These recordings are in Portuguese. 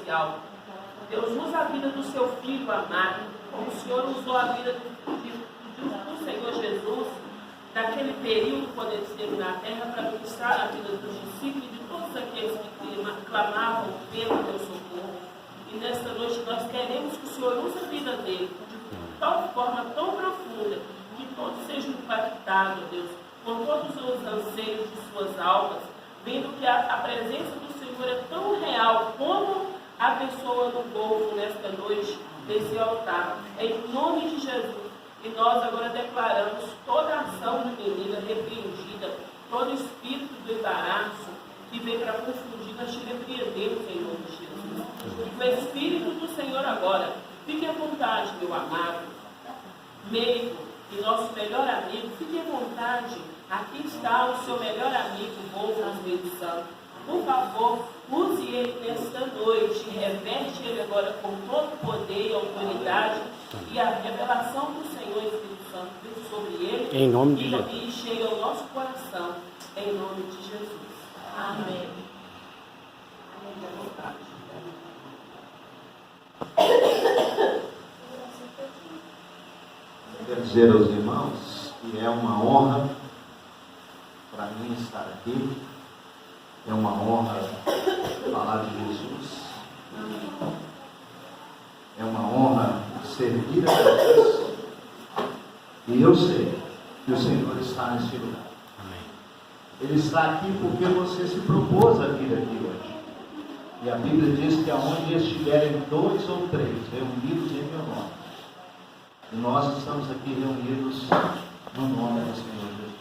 especial. Deus, usa a vida do seu filho amado, como o Senhor usou a vida do Senhor Jesus, naquele período quando ele esteve na terra, para ministrar a vida dos discípulos e de todos aqueles que clamavam pelo teu socorro. E nesta noite nós queremos que o Senhor use a vida dele de tal forma tão profunda, que todos sejam impactados, Deus, com todos os anseios de suas almas, vendo que a presença do Senhor é tão real como a pessoa no povo nesta noite, desse altar. Em nome de Jesus. E nós agora declaramos toda a ação do menino repreendida, todo espírito do embaraço que vem para confundir, nós te repreendemos em nome de Jesus. O Espírito do Senhor agora, fique à vontade, meu amado, meio e nosso melhor amigo, fique à vontade. Aqui está o seu melhor amigo, Wolfram Espírito Santo. Por favor, use ele nesta noite, reverte ele agora com todo o poder e autoridade e a revelação do Senhor Espírito Santo vem sobre ele, em nome de Jesus, e cheia o nosso coração, em nome de Jesus. Amém. Quero dizer aos irmãos que é uma honra para mim estar aqui. É uma honra falar de Jesus. É uma honra servir a Jesus. E eu sei que o Senhor está neste lugar. Ele está aqui porque você se propôs a vir aqui hoje. E a Bíblia diz que aonde estiverem 2 ou 3 reunidos em meu nome, e nós estamos aqui reunidos no nome do Senhor Jesus.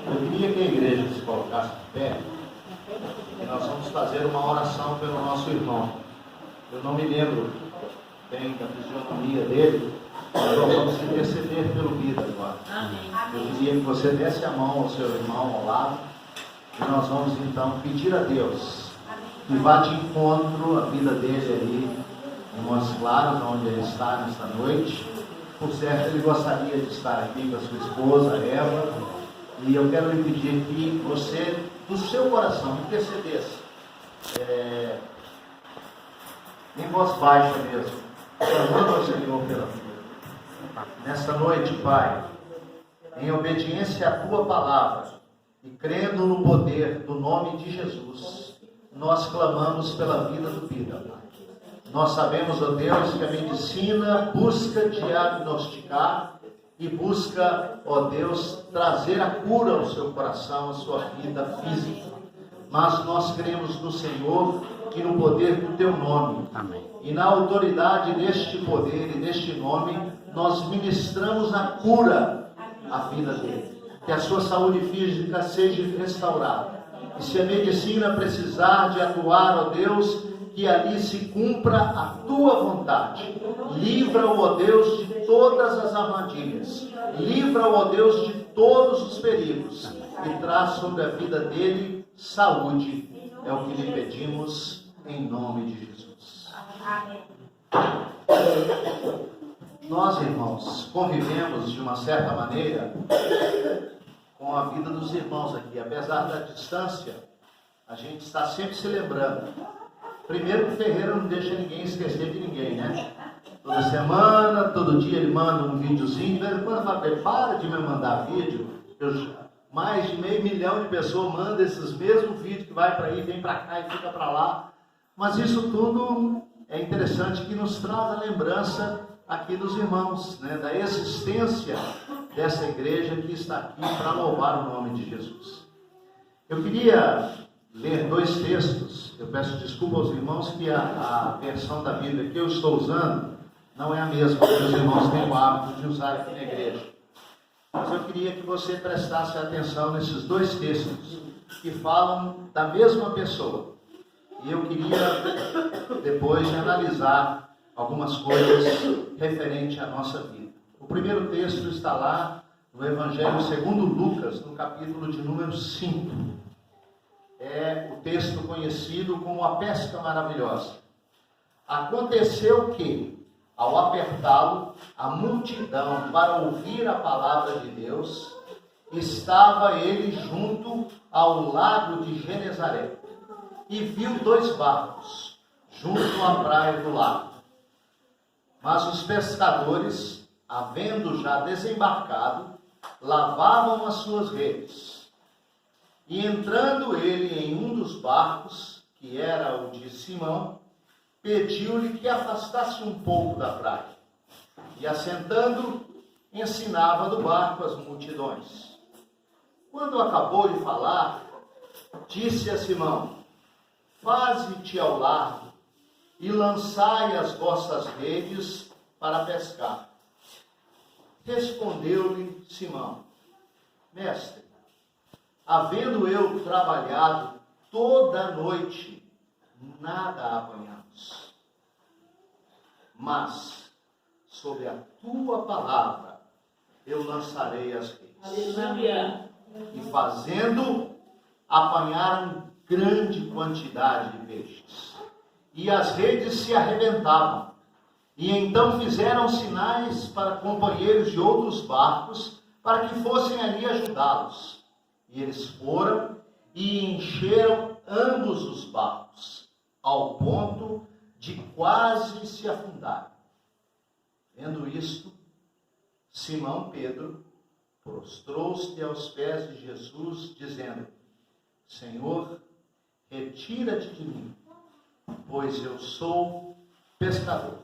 Eu queria que a igreja se colocasse de pé. E nós vamos fazer uma oração pelo nosso irmão. Eu não me lembro bem da fisionomia dele, mas nós vamos interceder pelo vida agora. Eu queria que você desse a mão ao seu irmão ao lado, e nós vamos então pedir a Deus que vá de encontro à vida dele ali em Montes Claros, onde ele está nesta noite. Por certo, ele gostaria de estar aqui com a sua esposa, Eva, e eu quero lhe pedir que você, do seu coração, intercedesse, em voz baixa mesmo, clamando ao Senhor pela vida. Nesta noite, Pai, em obediência à Tua palavra e crendo no poder do nome de Jesus, nós clamamos pela vida do Pida, Pai. Nós sabemos, ó Deus, que a medicina busca diagnosticar e busca, ó Deus, trazer a cura ao seu coração, à sua vida física. Mas nós cremos no Senhor e no poder do Teu nome. amém. E na autoridade deste poder e deste nome, nós ministramos a cura à vida dele. Que a sua saúde física seja restaurada. E se a medicina precisar de atuar, ó Deus, que ali se cumpra a Tua vontade. Livra-o, ó Deus, de todas as armadilhas. Livra-o, ó Deus, de todos os perigos. E traz sobre a vida dele saúde. É o que lhe pedimos em nome de Jesus. Nós, irmãos, convivemos de uma certa maneira com a vida dos irmãos aqui. Apesar da distância, a gente está sempre se lembrando. Primeiro que o Ferreira não deixa ninguém esquecer de ninguém, né? Toda semana, todo dia ele manda um videozinho. De vez em quando eu falo, para de me mandar vídeo. Mais de 500 mil de pessoas mandam esses mesmos vídeos que vai para aí, vem para cá e fica para lá. Mas isso tudo é interessante, que nos traz a lembrança aqui dos irmãos, né? Da existência dessa igreja que está aqui para louvar o nome de Jesus. Eu queria ler 2 textos. Eu peço desculpa aos irmãos que a versão da Bíblia que eu estou usando não é a mesma que os irmãos têm o hábito de usar aqui na igreja. Mas eu queria que você prestasse atenção nesses 2 textos que falam da mesma pessoa. E eu queria depois analisar algumas coisas referentes à nossa vida. O primeiro texto está lá no Evangelho segundo Lucas, no capítulo de número 5. É o texto conhecido como a pesca maravilhosa. Aconteceu que, ao apertá-lo, a multidão para ouvir a palavra de Deus, estava ele junto ao lago de Genezaré, e viu 2 barcos, junto à praia do lago. Mas os pescadores, havendo já desembarcado, lavavam as suas redes. E entrando ele em um dos barcos, que era o de Simão, pediu-lhe que afastasse um pouco da praia. E assentando, ensinava do barco as multidões. Quando acabou de falar, disse a Simão: faze-te ao largo e lançai as vossas redes para pescar. Respondeu-lhe Simão: mestre, havendo eu trabalhado toda a noite, nada apanhamos. Mas, sob a tua palavra, eu lançarei as redes. Aleluia. E fazendo, apanharam grande quantidade de peixes. E as redes se arrebentavam. E então fizeram sinais para companheiros de outros barcos, para que fossem ali ajudá-los. E eles foram e encheram ambos os barcos, ao ponto de quase se afundarem. Vendo isto, Simão Pedro prostrou-se aos pés de Jesus, dizendo: Senhor, retira-te de mim, pois eu sou pescador.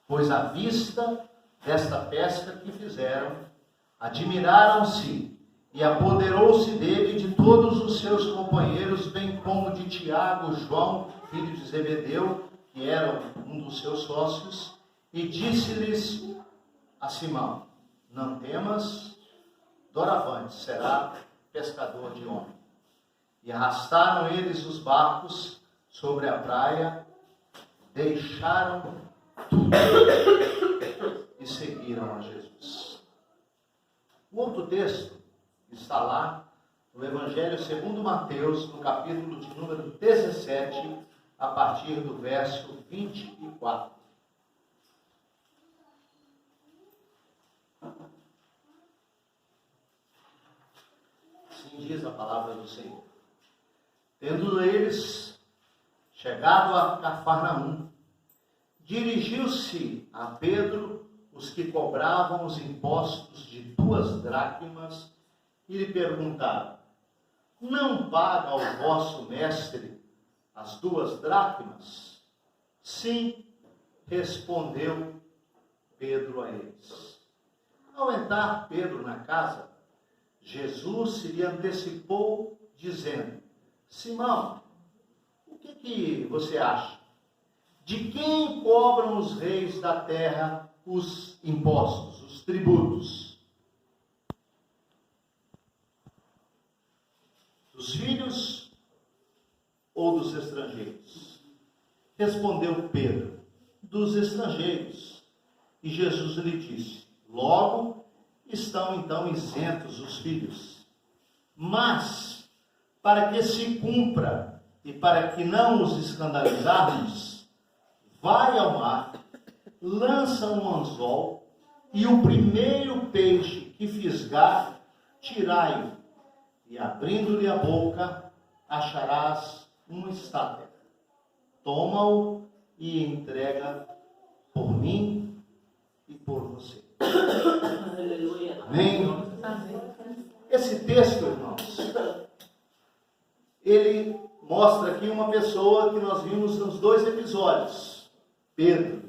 Pois à vista desta pesca que fizeram, admiraram-se, e apoderou-se dele de todos os seus companheiros, bem como de Tiago, João, filho de Zebedeu, que era um dos seus sócios, e disse-lhes a Simão: não temas, doravante será pescador de homem. E arrastaram eles os barcos sobre a praia, deixaram tudo e seguiram a Jesus. O outro texto está lá no Evangelho segundo Mateus, no capítulo de número 17, a partir do verso 24. Assim diz a palavra do Senhor. Tendo eles chegado a Cafarnaum, dirigiu-se a Pedro os que cobravam os impostos de 2 dracmas e lhe perguntaram: não paga o vosso mestre as 2 dracmas? Sim, respondeu Pedro a eles. Ao entrar Pedro na casa, Jesus se lhe antecipou, dizendo: Simão, o que você acha? De quem cobram os reis da terra os impostos, os tributos? Dos filhos ou dos estrangeiros? Respondeu Pedro: dos estrangeiros. E Jesus lhe disse: logo estão então isentos os filhos. Mas, para que se cumpra e para que não os escandalizarmos, vai ao mar, lança um anzol, e o primeiro peixe que fisgar, tirai-o, e abrindo-lhe a boca, acharás um estáter. Toma-o e entrega por mim e por você. Amém? Esse texto, irmãos, ele mostra aqui uma pessoa que nós vimos nos 2 episódios. Pedro,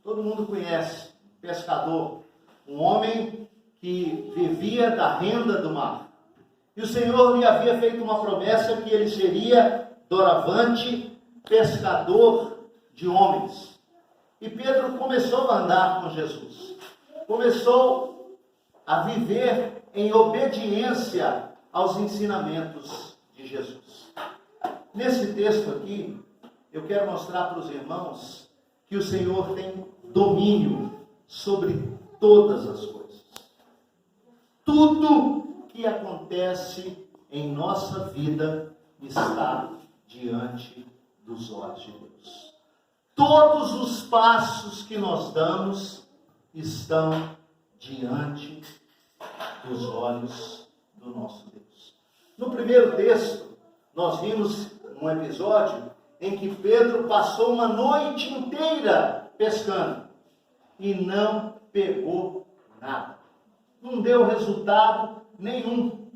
todo mundo conhece, pescador, um homem que vivia da renda do mar. E o Senhor lhe havia feito uma promessa que ele seria doravante pescador de homens. E Pedro começou a andar com Jesus. Começou a viver em obediência aos ensinamentos de Jesus. Nesse texto aqui, eu quero mostrar para os irmãos que o Senhor tem domínio sobre todas as coisas. Tudo que acontece em nossa vida está diante dos olhos de Deus. Todos os passos que nós damos estão diante dos olhos do nosso Deus. No primeiro texto, nós vimos um episódio em que Pedro passou uma noite inteira pescando e não pegou nada. Não deu resultado nenhum.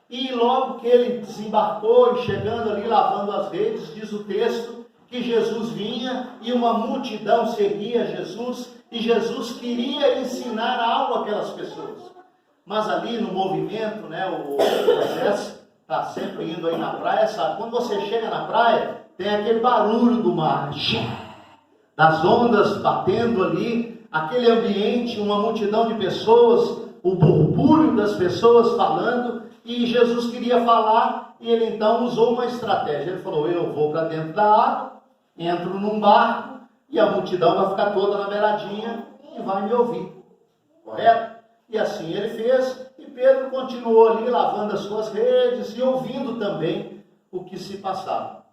E logo que ele desembarcou e chegando ali lavando as redes, diz o texto que Jesus vinha e uma multidão seguia Jesus e Jesus queria ensinar algo àquelas pessoas. Mas ali no movimento, né, o Moisés está sempre indo aí na praia, sabe? Quando você chega na praia, tem aquele barulho do mar, das ondas batendo ali, aquele ambiente, uma multidão de pessoas, o burbúrio das pessoas falando, e Jesus queria falar, e ele então usou uma estratégia. Ele falou: eu vou para dentro da água, entro num barco, e a multidão vai ficar toda na beiradinha e vai me ouvir. Correto? E assim ele fez, e Pedro continuou ali lavando as suas redes e ouvindo também o que se passava.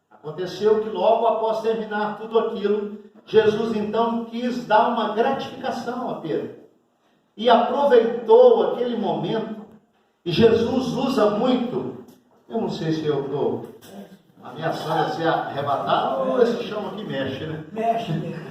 Aconteceu que logo após terminar tudo aquilo, Jesus então quis dar uma gratificação a Pedro. E aproveitou aquele momento, e Jesus usa muito, eu não sei se eu estou ameaçando a ser arrebatado, ou esse chão aqui mexe, né? Mexe mesmo.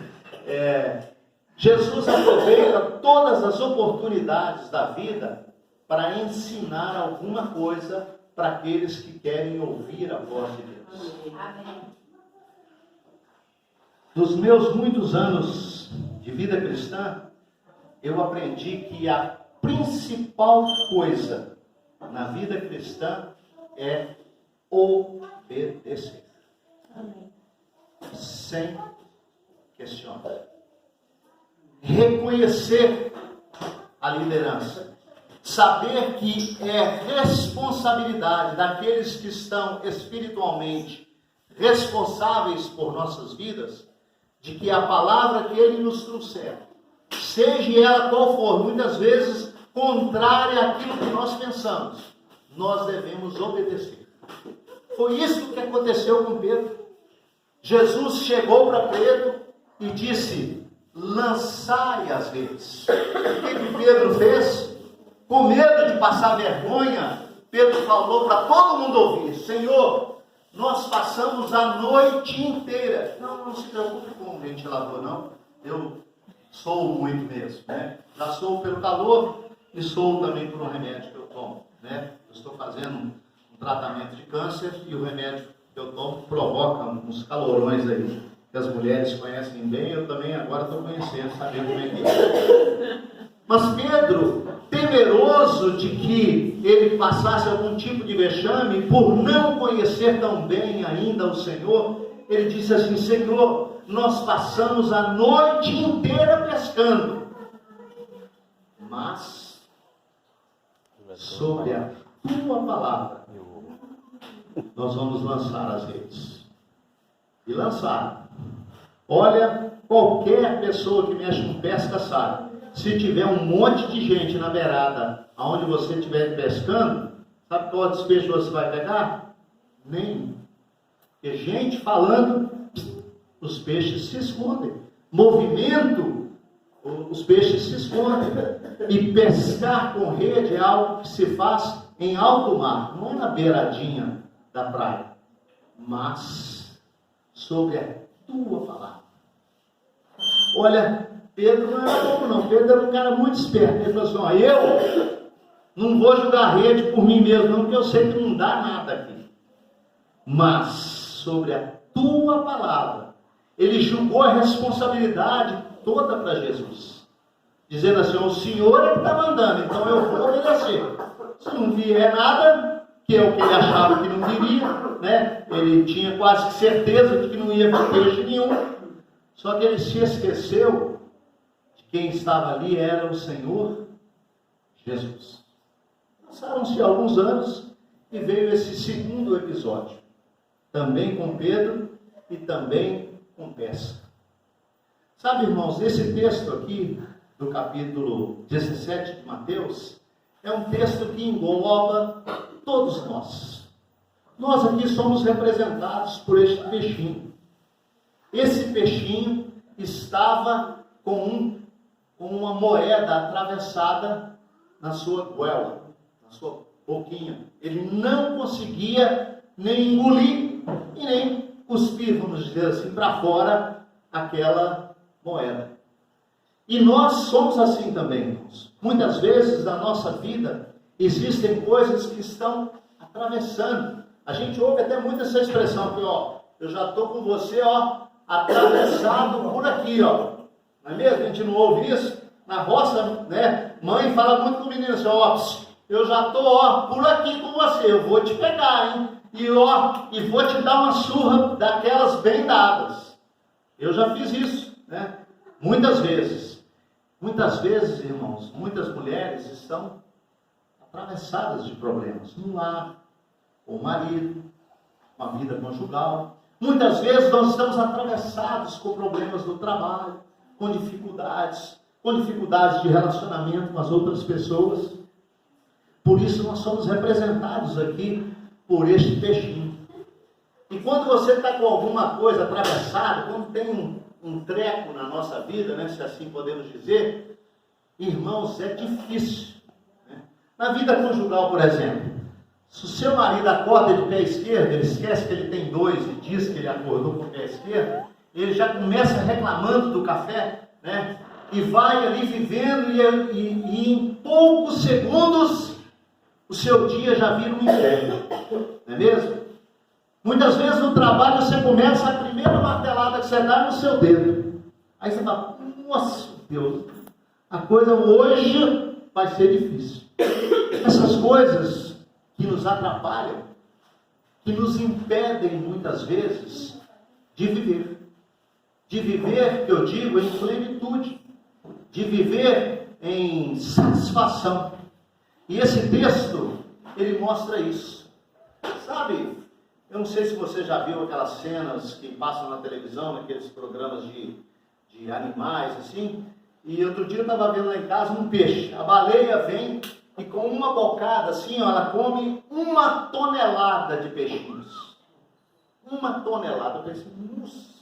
Jesus aproveita todas as oportunidades da vida para ensinar alguma coisa para aqueles que querem ouvir a voz de Deus. Amém. Nos meus muitos anos de vida cristã, eu aprendi que a principal coisa na vida cristã é obedecer. Amém. Sem questionar. Reconhecer a liderança. Saber que é responsabilidade daqueles que estão espiritualmente responsáveis por nossas vidas, de que a palavra que ele nos trouxer, seja ela qual for, muitas vezes contrária àquilo que nós pensamos, nós devemos obedecer. Foi isso que aconteceu com Pedro. Jesus chegou para Pedro e disse: lançai as redes. O que Pedro fez? Com medo de passar vergonha, Pedro falou para todo mundo ouvir: Senhor, nós passamos a noite inteira. Não se preocupe com o ventilador, não. Eu sou muito mesmo, né? Já sou pelo calor e sou também por um remédio que eu tomo, né? Eu estou fazendo um tratamento de câncer e o remédio que eu tomo provoca uns calorões aí, que as mulheres conhecem bem, eu também agora estou conhecendo, sabendo como é que é. Mas Pedro, temeroso de que ele passasse algum tipo de vexame, por não conhecer tão bem ainda o Senhor, ele disse assim: Senhor, nós passamos a noite inteira pescando, mas sobre a tua palavra nós vamos lançar as redes. E lançar. Olha, qualquer pessoa que mexe com pesca sabe. Se tiver um monte de gente na beirada, aonde você estiver pescando, sabe qual despejo você vai pegar? Nenhum. Porque gente falando, os peixes se escondem. Movimento, os peixes se escondem. E pescar com rede é algo que se faz em alto mar, não é na beiradinha da praia, mas sobre a tua palavra. Olha, Pedro não era bobo não, Pedro era um cara muito esperto. Ele falou assim: eu não vou jogar rede por mim mesmo não, porque eu sei que não dá nada aqui, mas sobre a tua palavra. Ele jogou a responsabilidade toda para Jesus, dizendo assim: o Senhor é que está mandando, então eu vou obedecer. Se não vier nada, que é o que ele achava que não viria, né? Ele tinha quase certeza de que não ia vir peixe nenhum. Só que ele se esqueceu de quem estava ali era o Senhor Jesus. Passaram-se alguns anos e veio esse segundo episódio, também com Pedro e também com pesca. Sabe, irmãos, esse texto aqui do capítulo 17 de Mateus é um texto que engloba todos nós. Nós aqui somos representados por este peixinho. Esse peixinho estava com uma moeda atravessada na sua goela, na sua boquinha. Ele não conseguia nem engolir e nem cuspir, vamos dizer assim, para fora aquela moeda. E nós somos assim também, irmãos. Muitas vezes na nossa vida existem coisas que estão atravessando. A gente ouve até muito essa expressão que, eu já estou com você, atravessado por aqui, Não é mesmo? A gente não ouve isso? Na roça, né? Mãe fala muito com o menino assim, eu já estou, por aqui com você, eu vou te pegar, hein? E vou te dar uma surra daquelas bem dadas. Eu já fiz isso, né? Muitas vezes. Muitas vezes, irmãos, muitas mulheres estão atravessadas de problemas no lar, com o marido, com a vida conjugal. Muitas vezes nós estamos atravessados com problemas no trabalho, com dificuldades de relacionamento com as outras pessoas. Por isso nós somos representados aqui por este peixinho. E quando você está com alguma coisa atravessada, quando tem um treco na nossa vida, né, se assim podemos dizer, irmãos, é difícil. Né? Na vida conjugal, por exemplo, se o seu marido acorda de pé esquerdo, ele esquece que ele tem dois e diz que ele acordou com o pé esquerdo, ele já começa reclamando do café, né? E vai ali vivendo e em poucos segundos o seu dia já vira um inferno, não é mesmo? Muitas vezes no trabalho você começa, a primeira martelada que você dá no seu dedo. Aí você fala, nossa Deus, a coisa hoje vai ser difícil. Essas coisas que nos atrapalham, que nos impedem muitas vezes de viver. De viver, que eu digo, em plenitude. De viver em satisfação. E esse texto, ele mostra isso. Sabe, eu não sei se você já viu aquelas cenas que passam na televisão, naqueles programas de animais, assim. E outro dia eu estava vendo lá em casa um peixe. A baleia vem e com uma bocada, assim, ela come 1 tonelada de peixinhos. 1 tonelada. Eu pensei, nossa,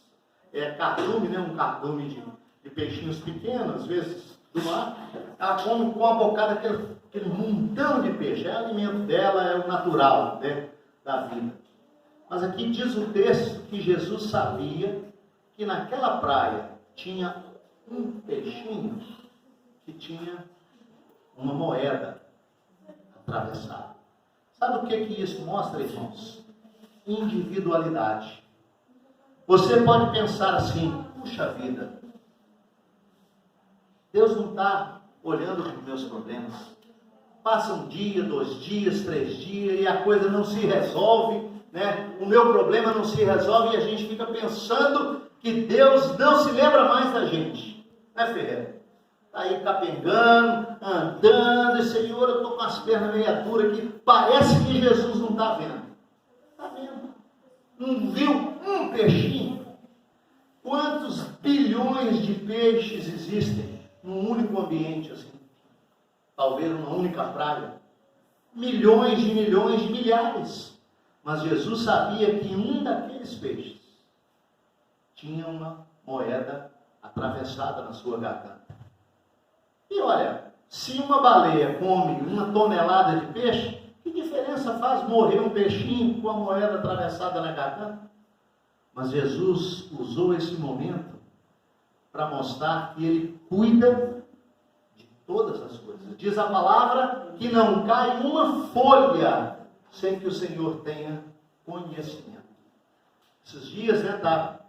é cardume, né? Um cardume de peixinhos pequenos, às vezes, do mar. Ela come com uma bocada aquele montão de peixe. É o alimento dela, é o natural, né, da vida. Mas aqui diz o texto que Jesus sabia que naquela praia tinha um peixinho que tinha uma moeda atravessada. Sabe o que isso mostra, irmãos? Individualidade. Você pode pensar assim, puxa vida, Deus não está olhando para os meus problemas. Passa um dia, 2 dias, 3 dias e a coisa não se resolve, né? O meu problema não se resolve e a gente fica pensando que Deus não se lembra mais da gente. Né, Ferreira? Está aí capengando, andando, e Senhor, eu estou com as pernas meio duras aqui. Parece que Jesus não está vendo. Está vendo. Não viu um peixinho? Quantos bilhões de peixes existem num único ambiente assim? Talvez numa única praia. Milhões de milhões de milhares. Mas Jesus sabia que um daqueles peixes tinha uma moeda atravessada na sua garganta. E olha, se uma baleia come 1 tonelada de peixe, que diferença faz morrer um peixinho com a moeda atravessada na garganta? Mas Jesus usou esse momento para mostrar que Ele cuida de todas as coisas. Diz a palavra que não cai uma folha sem que o Senhor tenha conhecimento. Esses dias, né, está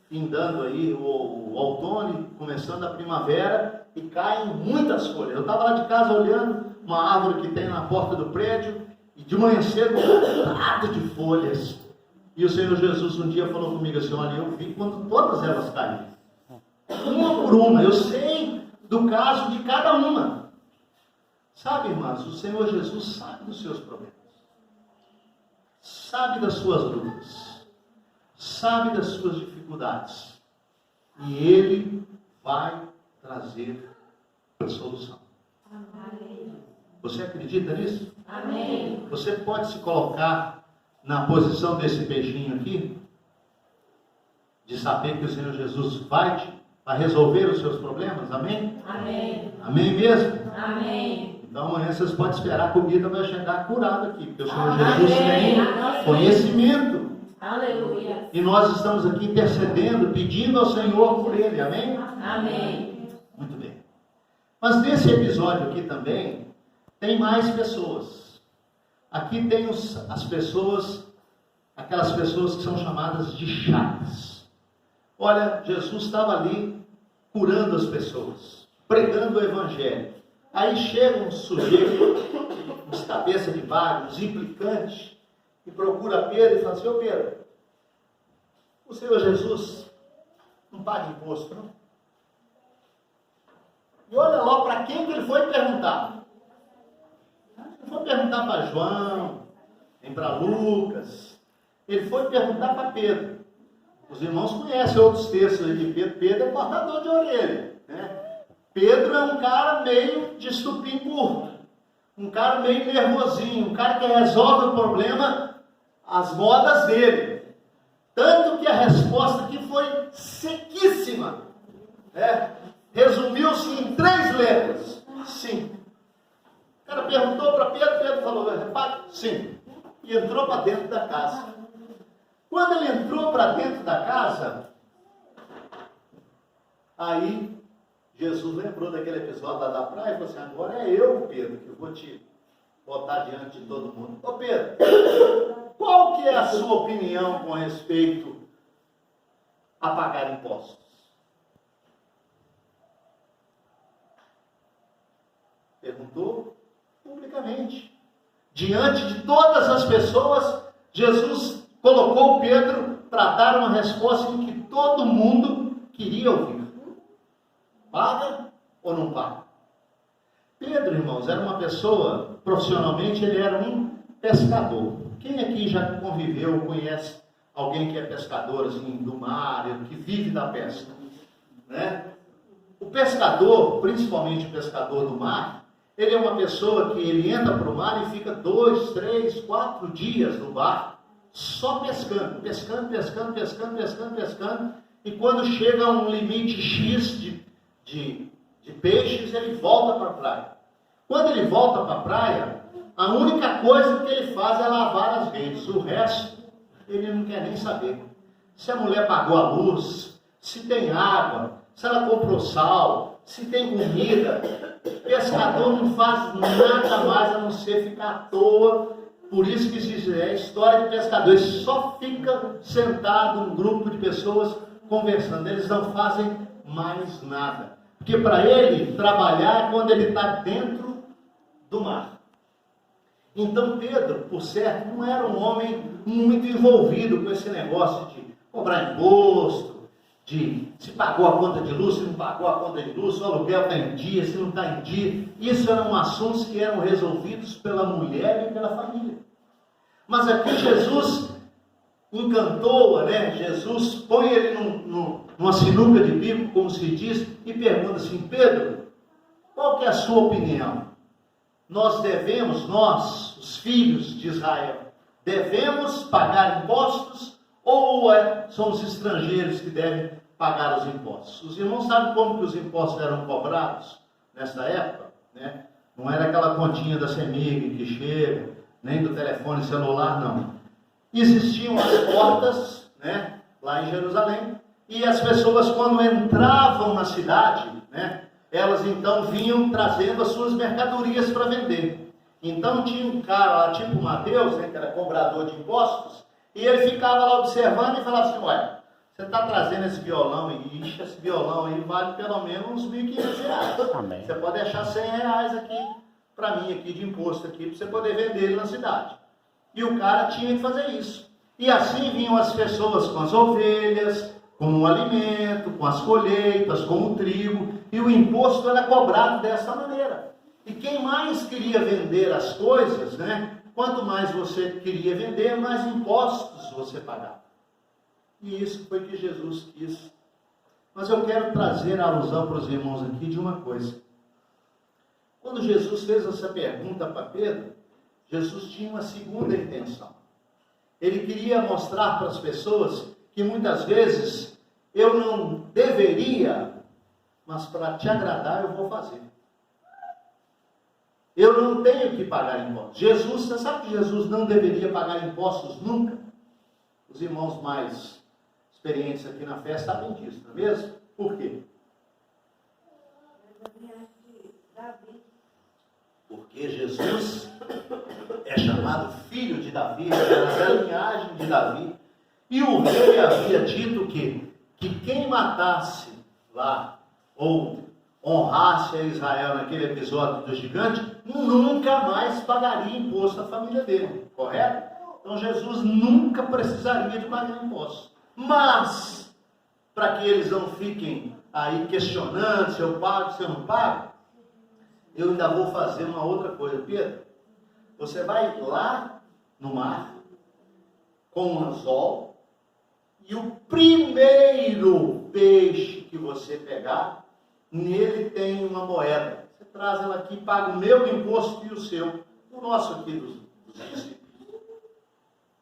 findando aí o outono, começando a primavera, e caem muitas folhas. Eu estava lá de casa olhando uma árvore que tem na porta do prédio, e de manhã cedo, um lado de folhas. E o Senhor Jesus um dia falou comigo assim, olha, eu vi quando todas elas caíram. Uma por uma, eu sei do caso de cada uma. Sabe, irmãs, o Senhor Jesus sabe dos seus problemas. Sabe das suas dúvidas. Sabe das suas dificuldades. E Ele vai trazer a solução. Amém. Você acredita nisso? Amém. Você pode se colocar na posição desse peixinho aqui, de saber que o Senhor Jesus vai resolver os seus problemas? Amém? Amém. Amém mesmo? Amém. Então amanhã vocês podem esperar, a comida vai chegar curada aqui, porque o Senhor Jesus tem conhecimento Aleluia. E nós estamos aqui intercedendo, pedindo ao Senhor por ele, amém? Amém. Muito bem. Mas nesse episódio aqui também, tem mais pessoas. Aqui tem as pessoas, aquelas pessoas que são chamadas de chagas. Olha, Jesus estava ali curando as pessoas, pregando o Evangelho. Aí chega um sujeito, uns cabeça de bagre, uns implicantes, e procura Pedro e fala assim: ô Pedro, o Senhor Jesus não paga imposto, não? E olha lá para quem que ele foi perguntar. Ele foi perguntar para João, nem para Lucas. Ele foi perguntar para Pedro. Os irmãos conhecem outros textos aí de Pedro. Pedro é cortador de orelha, né? Pedro é um cara meio de estupim curto, um cara meio nervosinho, um cara que resolve o problema às modas dele. Tanto que a resposta aqui foi sequíssima, né? Resumiu-se em 3 letras: sim. O cara perguntou para Pedro, Pedro falou: repare, sim. E entrou para dentro da casa. Quando ele entrou para dentro da casa, aí Jesus lembrou daquele episódio lá da praia e falou assim: agora é eu, Pedro, que vou te botar diante de todo mundo. Ô Pedro, qual que é a sua opinião com respeito a pagar impostos? Perguntou publicamente. Diante de todas as pessoas, Jesus colocou Pedro para dar uma resposta em que todo mundo queria ouvir. Paga ou não paga? Pedro, irmãos, era uma pessoa, profissionalmente ele era um pescador. Quem aqui já conviveu, conhece alguém que é pescador assim, do mar, que vive da pesca? Né? O pescador, principalmente o pescador do mar, ele é uma pessoa que ele entra para o mar e fica 2, 3, 4 dias no barco, só pescando, e quando chega a um limite X de peixes, ele volta para a praia. Quando ele volta para a praia, a única coisa que ele faz é lavar as redes, o resto ele não quer nem saber. Se a mulher pagou a luz, se tem água, se ela comprou sal, se tem comida, pescador não faz nada mais a não ser ficar à toa. Por isso que existe a história de pescador. Ele só fica sentado, um grupo de pessoas conversando. Eles não fazem mais nada. Porque para ele, trabalhar é quando ele está dentro do mar. Então Pedro, por certo, não era um homem muito envolvido com esse negócio de cobrar imposto, de se pagou a conta de luz, se não pagou a conta de luz, se o aluguel está em dia, se não está em dia. Isso eram assuntos que eram resolvidos pela mulher e pela família. Mas aqui Jesus encantou-a, né? Jesus põe ele numa sinuca de bico, como se diz, e pergunta assim: Pedro, qual que é a sua opinião? Nós, os filhos de Israel, devemos pagar impostos ou são os estrangeiros que devem pagar os impostos? Os irmãos sabem como que os impostos eram cobrados nessa época, né? Não era aquela continha da CEMIG que chega, nem do telefone celular, não. Existiam as portas, né, lá em Jerusalém, e as pessoas, quando entravam na cidade, né, elas então vinham trazendo as suas mercadorias para vender. Então tinha um cara lá, tipo Mateus, né, que era cobrador de impostos, e ele ficava lá observando e falava assim: olha, você está trazendo esse violão aí, esse violão aí vale pelo menos uns R$1.500. Amém. Você pode deixar R$100 aqui para mim, aqui de imposto, aqui, para você poder vender ele na cidade. E o cara tinha que fazer isso. E assim vinham as pessoas com as ovelhas, com o alimento, com as colheitas, com o trigo, e o imposto era cobrado dessa maneira. E quem mais queria vender as coisas, né? Quanto mais você queria vender, mais impostos você pagava. E isso foi que Jesus quis. Mas eu quero trazer a alusão para os irmãos aqui de uma coisa. Quando Jesus fez essa pergunta para Pedro, Jesus tinha uma segunda intenção. Ele queria mostrar para as pessoas que muitas vezes eu não deveria, mas para te agradar eu vou fazer. Eu não tenho que pagar impostos. Jesus, você sabe que Jesus não deveria pagar impostos nunca? Os irmãos mais experientes aqui na fé sabem disso, não é mesmo? Por quê? Porque Jesus é chamado filho de Davi, é da linhagem de Davi. E o rei havia dito que quem matasse lá, ou honrasse a Israel naquele episódio do gigante, nunca mais pagaria imposto à família dele, correto? Então Jesus nunca precisaria de pagar imposto. Mas, para que eles não fiquem aí questionando se eu pago, se eu não pago, eu ainda vou fazer uma outra coisa. Pedro, você vai lá no mar, com um anzol, e o primeiro peixe que você pegar, nele tem uma moeda. Você traz ela aqui, paga o meu imposto e o seu, o nosso aqui dos discípulos.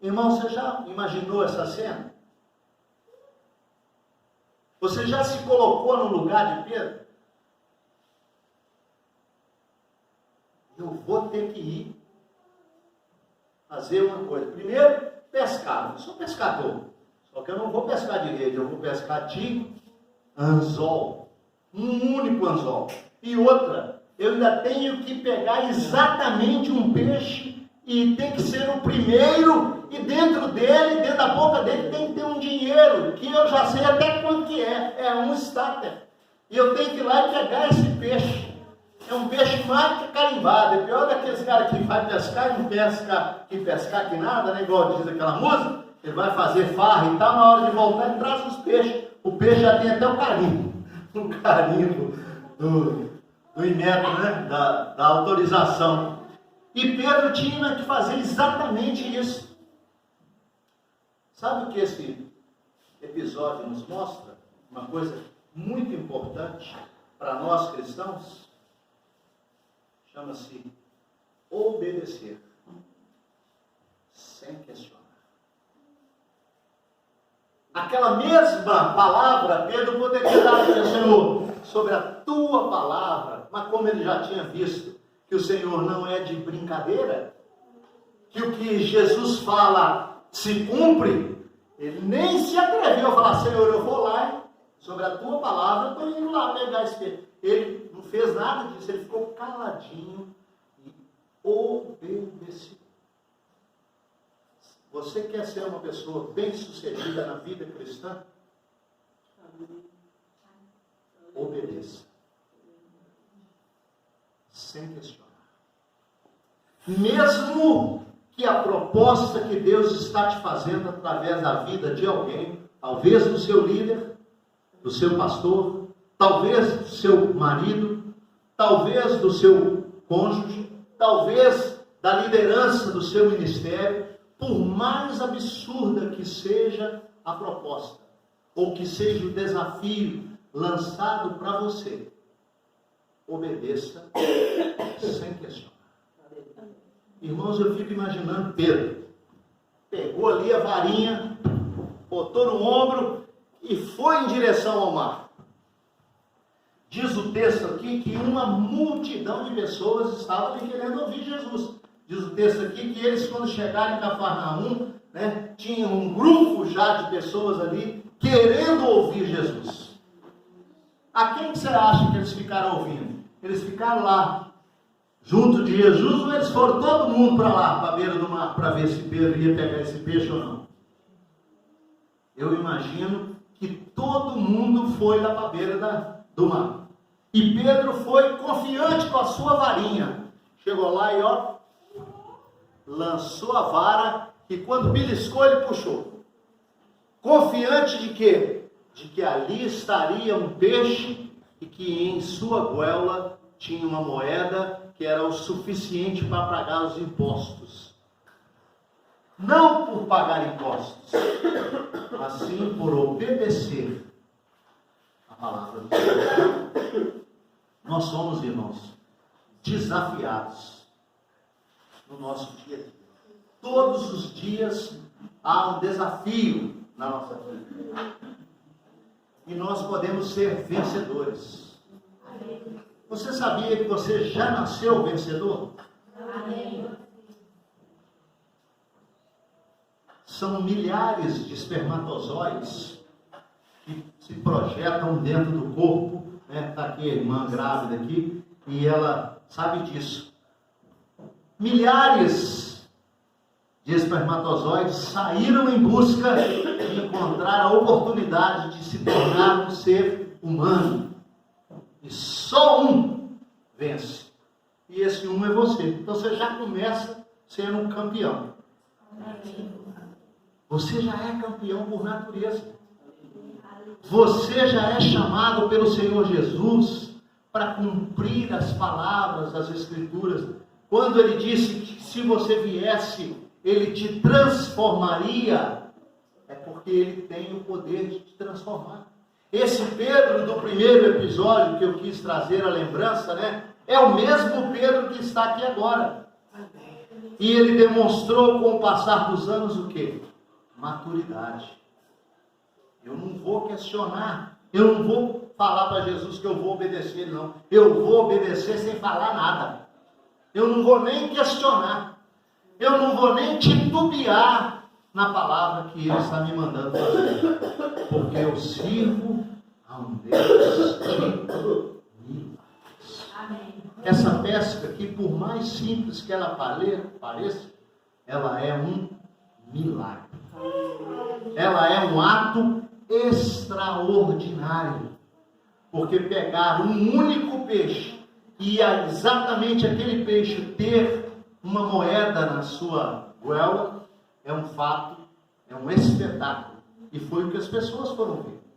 Irmão, você já imaginou essa cena? Você já se colocou no lugar de Pedro? Eu vou ter que ir fazer uma coisa. Primeiro, pescar. Eu sou pescador. Só que eu não vou pescar de rede, eu vou pescar de anzol. Um único anzol. E outra, eu ainda tenho que pegar exatamente um peixe e tem que ser o primeiro, e dentro dele, dentro da boca dele, tem que ter um dinheiro, que eu já sei até quanto que é um starter. E eu tenho que ir lá e pegar esse peixe. É um peixe mais que carimbado. É pior daqueles caras que vai pescar e não pescar que nada, né? Igual diz aquela música. Ele vai fazer farra e tal, na hora de voltar ele traz os peixes. O peixe já tem até o carimbo. Um carimbo do Inmetro, né? Da autorização. E Pedro tinha que fazer exatamente isso. Sabe o que esse episódio nos mostra? Uma coisa muito importante para nós cristãos. Chama-se obedecer, sem questionar. Aquela mesma palavra, Pedro poderia dar ao Senhor, sobre a tua palavra, mas como ele já tinha visto que o Senhor não é de brincadeira, que o que Jesus fala se cumpre, ele nem se atreveu a falar, Senhor, eu vou lá, sobre a tua palavra, eu estou indo lá pegar esse peixe. Ele não fez nada disso, ele ficou caladinho e obedeceu. Você quer ser uma pessoa bem-sucedida na vida cristã? Obedeça. Sem questionar. Mesmo que a proposta que Deus está te fazendo através da vida de alguém, talvez do seu líder, do seu pastor, talvez do seu marido, talvez do seu cônjuge, talvez da liderança do seu ministério, por mais absurda que seja a proposta, ou que seja o desafio lançado para você, obedeça sem questionar. Irmãos, eu fico imaginando Pedro, pegou ali a varinha, botou no ombro e foi em direção ao mar. Diz o texto aqui que uma multidão de pessoas estava ali querendo ouvir Jesus. Diz o texto aqui que eles, quando chegaram em Cafarnaum, né, tinham um grupo já de pessoas ali querendo ouvir Jesus. A quem você acha que eles ficaram ouvindo? Eles ficaram lá, junto de Jesus, ou eles foram todo mundo para lá, para a beira do mar, para ver se Pedro ia pegar esse peixe ou não? Eu imagino que todo mundo foi lá para a beira do mar. E Pedro foi confiante com a sua varinha. Chegou lá e ó, lançou a vara e quando beliscou ele puxou. Confiante de quê? De que ali estaria um peixe e que em sua goela tinha uma moeda que era o suficiente para pagar os impostos. Não por pagar impostos, mas sim por obedecer a palavra do Senhor. Nós somos, irmãos, desafiados no nosso dia a dia. Todos os dias há um desafio na nossa vida. E nós podemos ser vencedores. Você sabia que você já nasceu vencedor? são milhares de espermatozoides que se projetam dentro do corpo, né? Está aqui a irmã grávida aqui, e ela sabe disso. Milhares de espermatozoides saíram em busca de encontrar a oportunidade de se tornar um ser humano. E só um vence. E esse um é você. Então você já começa sendo um campeão. Você já é campeão por natureza. Você já é chamado pelo Senhor Jesus para cumprir as palavras das Escrituras. Quando Ele disse que se você viesse, Ele te transformaria, é porque Ele tem o poder de te transformar. Esse Pedro do primeiro episódio que eu quis trazer a lembrança, né? É o mesmo Pedro que está aqui agora. E ele demonstrou com o passar dos anos o quê? Maturidade. Eu não vou questionar. Eu não vou falar para Jesus que eu vou obedecer, não. Eu vou obedecer sem falar nada. Eu não vou nem questionar. Eu não vou nem titubear na palavra que Ele está me mandando fazer. Porque eu sirvo a um Deus de milagres. Amém. Essa pesca aqui, por mais simples que ela pareça, ela é um milagre. Ela é um ato extraordinário. Porque pegar um único peixe e exatamente aquele peixe ter uma moeda na sua goela é um fato, é um espetáculo. E foi o que as pessoas foram ver.